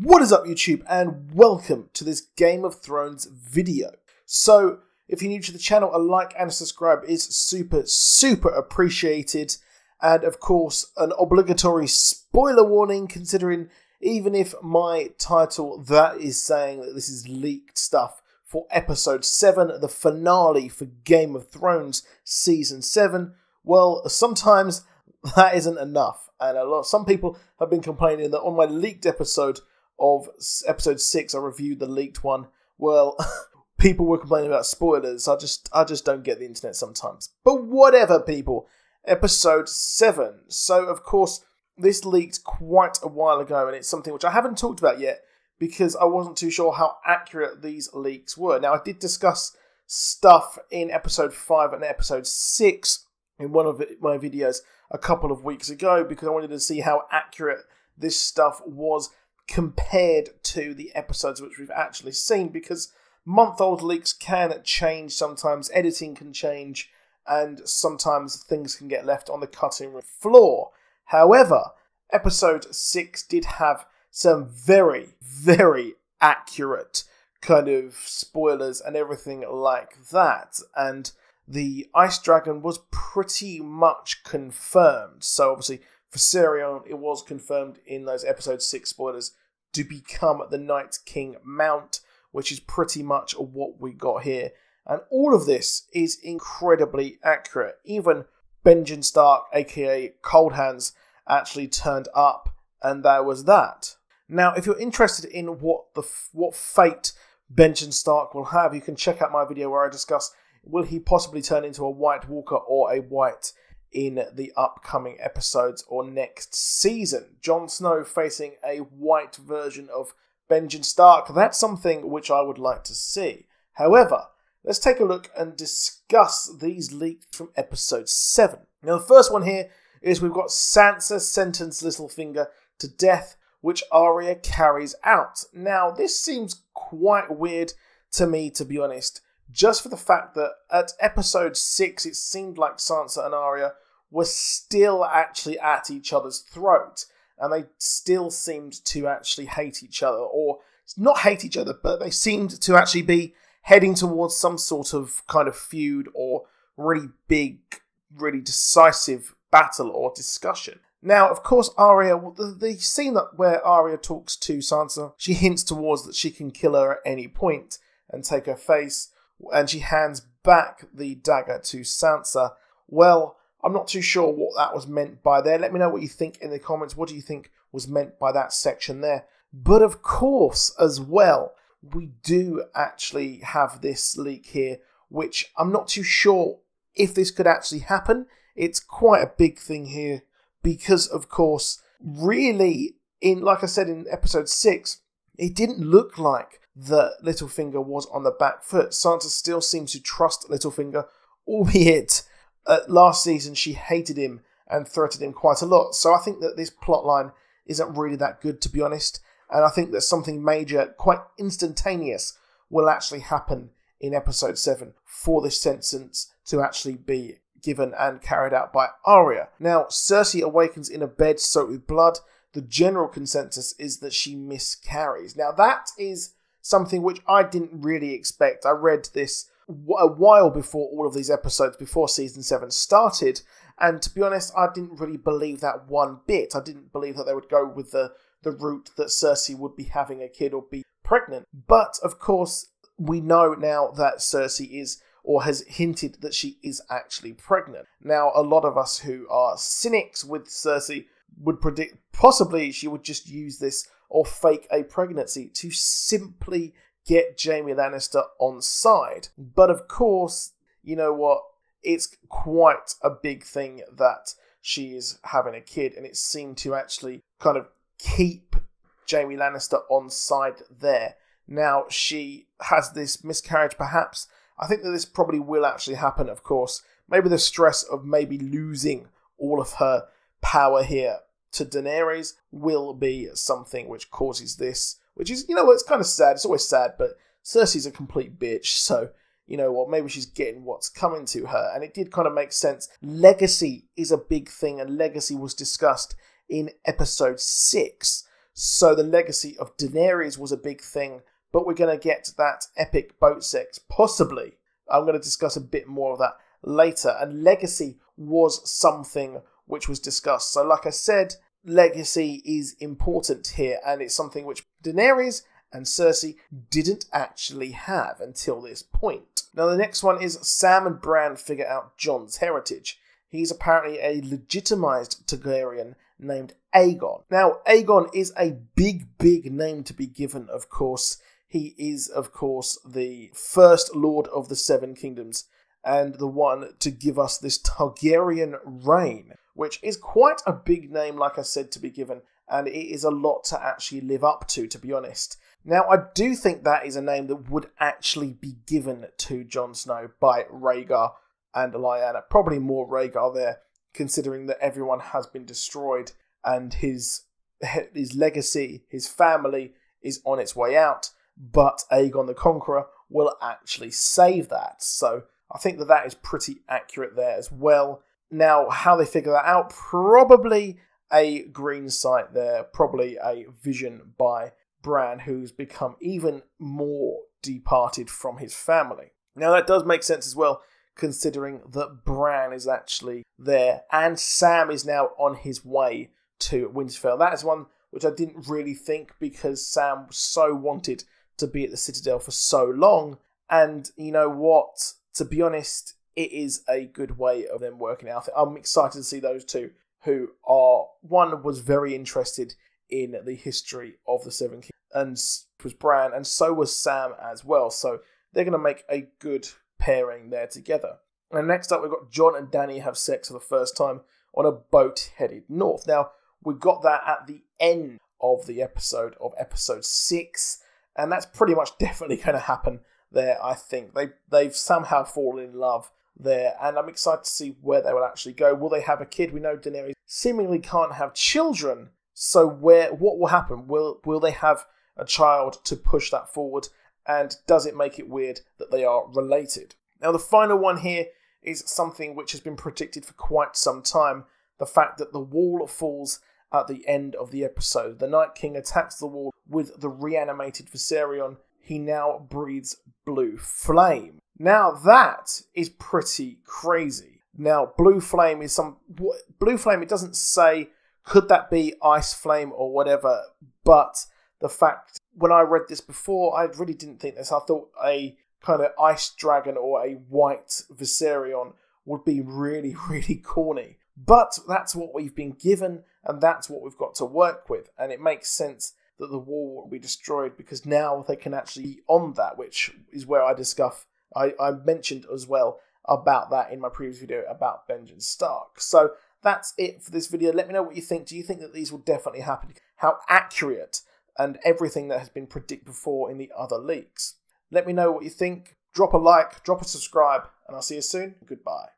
What is up, YouTube, and welcome to this Game of Thrones video. So, if you're new to the channel, a like and a subscribe is super appreciated. And of course, an obligatory spoiler warning, considering even if my title that is saying that this is leaked stuff for episode 7, the finale for Game of Thrones season 7, well, sometimes that isn't enough. And some people have been complaining that on my leaked episode of episode 6, I reviewed the leaked one. Well, people were complaining about spoilers. I just don't get the internet sometimes. But whatever, people. Episode 7. So, of course, this leaked quite a while ago, and it's something which I haven't talked about yet because I wasn't too sure how accurate these leaks were. Now, I did discuss stuff in episode 5 and episode 6 in one of my videos a couple of weeks ago because I wanted to see how accurate this stuff was compared to the episodes which we've actually seen, because month-old leaks can change sometimes, editing can change, and sometimes things can get left on the cutting room floor. However, episode 6 did have some very accurate kind of spoilers and everything like that, and the Ice Dragon was pretty much confirmed. So obviously, Viserion, it was confirmed in those episode 6 spoilers to become the Night King Mount, which is pretty much what we got here. And all of this is incredibly accurate. Even Benjen Stark, aka Cold Hands, actually turned up, and there was that. Now, if you're interested in what fate Benjen Stark will have, you can check out my video where I discuss, will he possibly turn into a White Walker or a White in the upcoming episodes or next season. Jon Snow facing a white version of Benjen Stark. That's something which I would like to see. However, let's take a look and discuss these leaks from episode 7. Now, the first one here is we've got Sansa sentenced Littlefinger to death, which Arya carries out. Now, this seems quite weird to me, to be honest, just for the fact that at episode 6, it seemed like Sansa and Arya were still actually at each other's throat, and they still seemed to actually hate each other, or not hate each other, but they seemed to actually be heading towards some sort of kind of feud or really big, really decisive battle or discussion. Now, of course, Arya, the scene where Arya talks to Sansa, she hints towards that she can kill her at any point and take her face, and she hands back the dagger to Sansa. Well, I'm not too sure what that was meant by there. Let me know what you think in the comments. What do you think was meant by that section there? But of course, as well, we do actually have this leak here, which I'm not too sure if this could actually happen. It's quite a big thing here because, of course, really, like I said in episode 6, it didn't look like that Littlefinger was on the back foot. Sansa still seems to trust Littlefinger, albeit last season she hated him and threatened him quite a lot. So I think that this plotline isn't really that good, to be honest. And I think that something major, quite instantaneous, will actually happen in episode 7 for this sentence to actually be given and carried out by Arya. Now, Cersei awakens in a bed soaked with blood. The general consensus is that she miscarries. Now, that is something which I didn't really expect. I read this a while before all of these episodes, before season 7 started, and to be honest, I didn't really believe that one bit. I didn't believe that they would go with the route that Cersei would be having a kid or be pregnant. But, of course, we know now that Cersei is, or has hinted that she is actually pregnant. Now, a lot of us who are cynics with Cersei would predict possibly she would just use this or fake a pregnancy to simply get Jaime Lannister on side. But of course, you know what? It's quite a big thing that she is having a kid, and it seemed to actually kind of keep Jaime Lannister on side there. Now, she has this miscarriage, perhaps. I think that this probably will actually happen, of course. Maybe the stress of maybe losing all of her power here to Daenerys will be something which causes this, which is, you know what, it's kind of sad. It's always sad, but Cersei's a complete bitch, so, you know what, maybe she's getting what's coming to her, and it did kind of make sense. Legacy is a big thing, and legacy was discussed in episode 6, So the legacy of Daenerys was a big thing, but we're going to get that epic boat sex, possibly. I'm going to discuss a bit more of that later. And legacy was something which was discussed. So like I said, legacy is important here, and it's something which Daenerys and Cersei didn't actually have until this point. Now the next one is Sam and Bran figure out Jon's heritage. He's apparently a legitimized Targaryen named Aegon. Now Aegon is a big name to be given, of course. He is, of course, the first Lord of the Seven Kingdoms and the one to give us this Targaryen reign, which is quite a big name, like I said, to be given, and it is a lot to actually live up to be honest. Now, I do think that is a name that would actually be given to Jon Snow by Rhaegar and Lyanna. Probably more Rhaegar there, considering that everyone has been destroyed and his legacy, his family, is on its way out. But Aegon the Conqueror will actually save that. So I think that is pretty accurate there as well. Now, how they figure that out? Probably a green sight there. Probably a vision by Bran, who's become even more departed from his family. Now, that does make sense as well, considering that Bran is actually there and Sam is now on his way to Winterfell. That is one which I didn't really think, because Sam so wanted to be at the Citadel for so long, and you know what, to be honest, it is a good way of them working out. I'm excited to see those two, who are, one was very interested in the history of the Seven Kingdoms, and was Bran, and so was Sam as well, so they're going to make a good pairing there together. And next up, we've got Jon and Dany have sex for the first time on a boat headed north. Now, we got that at the end of the episode, of episode 6, and that's pretty much definitely going to happen there, I think. They've somehow fallen in love there, and I'm excited to see where they will actually go. Will they have a kid? We know Daenerys seemingly can't have children, so what will happen? Will they have a child to push that forward, and does it make it weird that they are related? Now, the final one here is something which has been predicted for quite some time, the fact that the wall falls at the end of the episode. The Night King attacks the wall with the reanimated Viserion. He now breathes blue flame. Now that is pretty crazy. Now blue flame is blue flame, it doesn't say could that be ice flame or whatever, but the fact, when I read this before, I really didn't think this. I thought a kind of ice dragon or a white Viserion would be really corny. But that's what we've been given, and that's what we've got to work with. And it makes sense that the wall will be destroyed, because now they can actually be on that, which is where I mentioned as well about that in my previous video about Benjen Stark. So that's it for this video. Let me know what you think. Do you think that these will definitely happen? How accurate, and everything that has been predicted before in the other leaks. Let me know what you think. Drop a like, drop a subscribe, and I'll see you soon. Goodbye.